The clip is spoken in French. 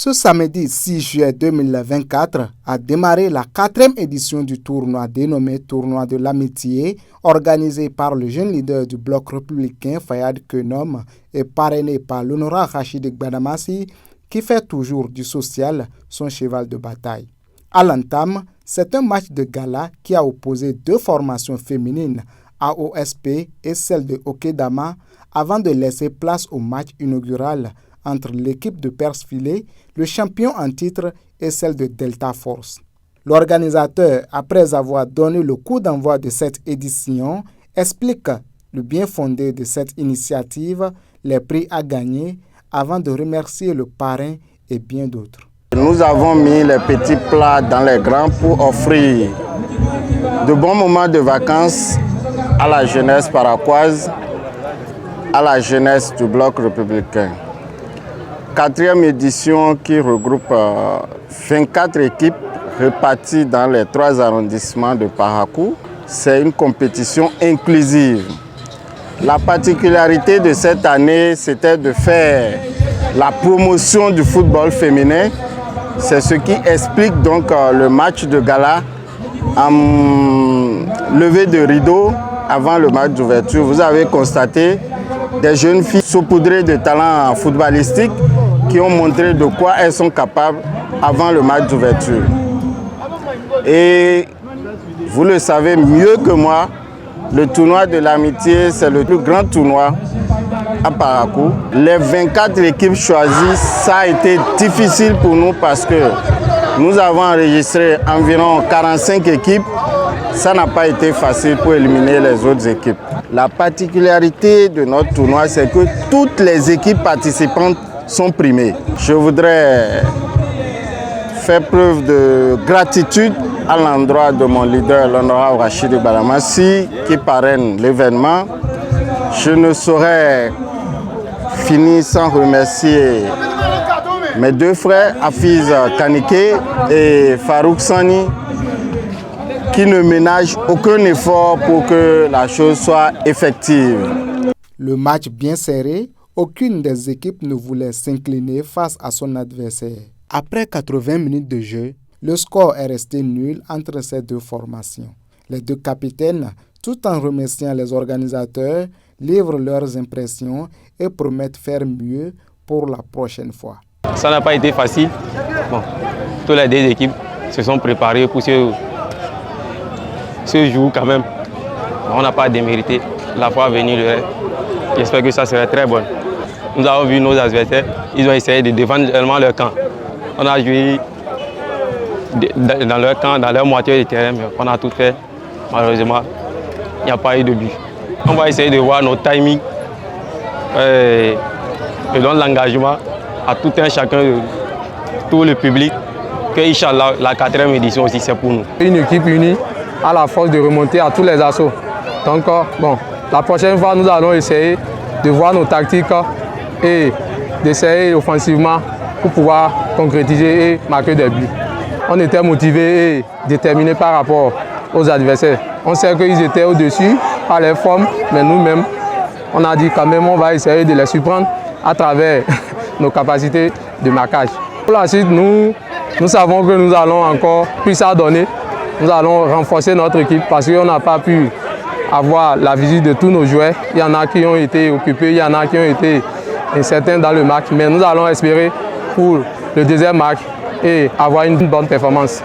Ce samedi 6 juillet 2024 a démarré la 4e édition du tournoi dénommé Tournoi de l'Amitié, organisé par le jeune leader du bloc républicain Fayad Keunom et parrainé par l'honorable Rachid Gbadamassi, qui fait toujours du social son cheval de bataille. À l'entame, c'est un match de gala qui a opposé deux formations féminines, AOSP et celle de Okedama, avant de laisser place au match inaugural entre l'équipe de Persfilet, le champion en titre, et celle de Delta Force. L'organisateur, après avoir donné le coup d'envoi de cette édition, explique le bien fondé de cette initiative, les prix à gagner, avant de remercier le parrain et bien d'autres. Nous avons mis les petits plats dans les grands pour offrir de bons moments de vacances à la jeunesse paraquoise, à la jeunesse du bloc républicain. 4e édition qui regroupe 24 équipes réparties dans les 3 arrondissements de Parakou. C'est une compétition inclusive. La particularité de cette année, c'était de faire la promotion du football féminin. C'est ce qui explique donc le match de gala en levée de rideau avant le match d'ouverture. Vous avez constaté des jeunes filles saupoudrées de talents footballistiques qui ont montré de quoi elles sont capables avant le match d'ouverture. Et vous le savez mieux que moi, le tournoi de l'amitié, c'est le plus grand tournoi à Parakou. Les 24 équipes choisies, ça a été difficile pour nous parce que nous avons enregistré environ 45 équipes. Ça n'a pas été facile pour éliminer les autres équipes. La particularité de notre tournoi, c'est que toutes les équipes participantes sont primées. Je voudrais faire preuve de gratitude à l'endroit de mon leader, l'honorable Rachid Gbadamassi, qui parraine l'événement. Je ne saurais finir sans remercier mes 2 frères, Hafiz Kanike et Farouk Sani, qui ne ménagent aucun effort pour que la chose soit effective. Le match bien serré, aucune des équipes ne voulait s'incliner face à son adversaire. Après 80 minutes de jeu, le score est resté nul entre ces deux formations. Les 2 capitaines, tout en remerciant les organisateurs, livrent leurs impressions et promettent faire mieux pour la prochaine fois. Ça n'a pas été facile. Bon, toutes les 2 équipes se sont préparées pour ce jour quand même. On n'a pas démérité. La fois à venir, j'espère que ça sera très bon. Nous avons vu nos adversaires, ils ont essayé de défendre seulement leur camp. On a joué dans leur camp, dans leur moitié de terrain, mais on a tout fait. Malheureusement, il n'y a pas eu de but. On va essayer de voir nos timings et donner l'engagement à tout un chacun, tout le public, que Inch'Allah, la 4e édition aussi, c'est pour nous. Une équipe unie a la force de remonter à tous les assauts. Donc, bon, la prochaine fois, nous allons essayer de voir nos tactiques et d'essayer offensivement pour pouvoir concrétiser et marquer des buts. On était motivés et déterminés par rapport aux adversaires. On sait qu'ils étaient au-dessus par les formes, mais nous-mêmes, on a dit quand même on va essayer de les surprendre à travers nos capacités de marquage. Pour la suite, nous savons que nous allons encore plus à donner. Nous allons renforcer notre équipe parce qu'on n'a pas pu avoir la visite de tous nos joueurs. Il y en a qui ont été occupés, il y en a qui ont été incertains dans le match. Mais nous allons espérer pour le 2e match et avoir une bonne performance.